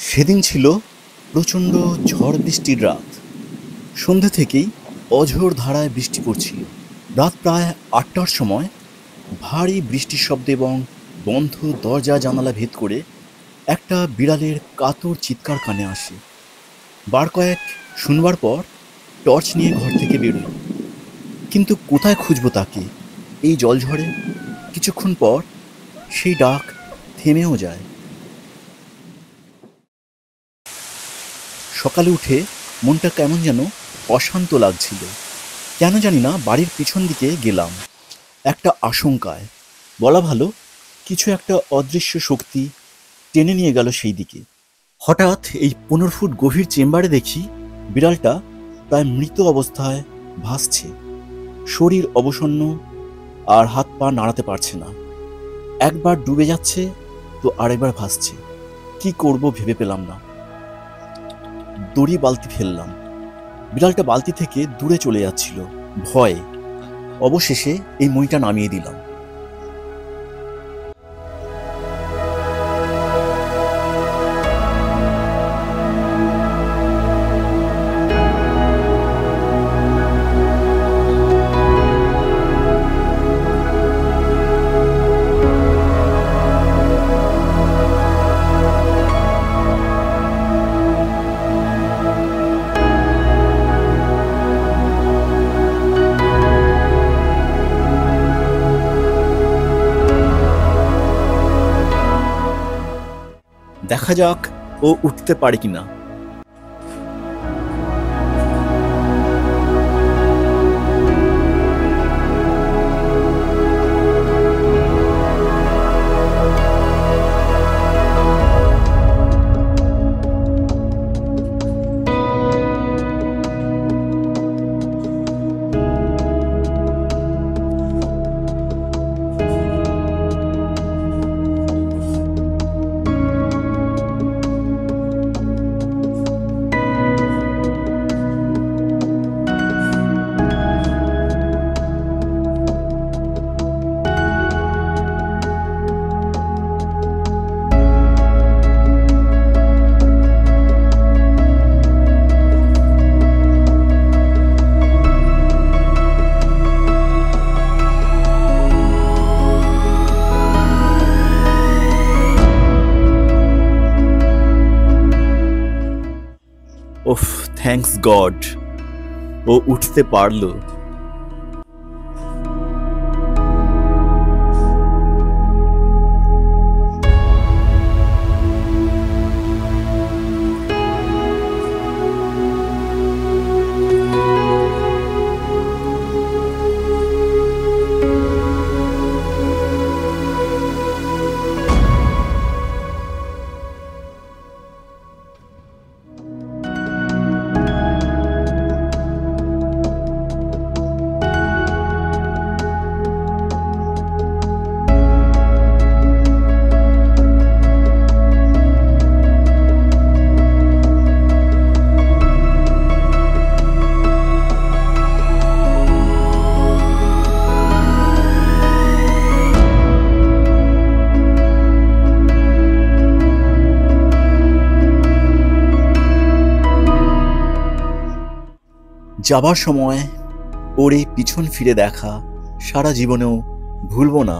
সেদিন ছিল প্রচণ্ড ঝড় বৃষ্টির রাত। সন্ধে থেকেই অঝোর ধারায় বৃষ্টি পড়ছিল। রাত প্রায় ৮টার সময় ভারী বৃষ্টির শব্দ এবং বন্ধ দরজা জানালা ভেদ করে একটা বিড়ালের কাতর চিৎকার কানে আসে। বার কয়েক শুনবার পর টর্চ নিয়ে ঘর থেকে বেরোই, কিন্তু কোথায় খুঁজব তাকে এই জলঝড়ে? কিছুক্ষণ পর সেই ডাক থেমেও যায়। সকালে উঠে মনটা কেমন যেন অশান্ত লাগছিল। কেন জানি না বাড়ির পিছন দিকে গেলাম একটা আশঙ্কায়। বলা ভালো, কিছু একটা অদৃশ্য শক্তি টেনে নিয়ে গেল সেই দিকে। হঠাৎ এই ১৫ ফুট গভীর চেম্বারে দেখি বিড়ালটা প্রায় মৃত অবস্থায় ভাসছে। শরীর অবসন্ন, আর হাত পা নাড়াতে পারছে না। একবার ডুবে যাচ্ছে তো আরেকবার ভাসছে। কি করব ভেবে পেলাম না। দড়ি বালতি ফেললাম। বিড়ালটা বালতি থেকে দূরে চলে যাচ্ছিল ভয়ে। অবশেষে এই মইটা নামিয়ে দিলাম। দেখা যাক ও উঠতে পারে কিনা। ওফ, থ্যাঙ্কস গড, ও উঠতে পারলো। যাবার সময় ওর এই পিছন ফিরে দেখা সারা জীবনেও ভুলব না।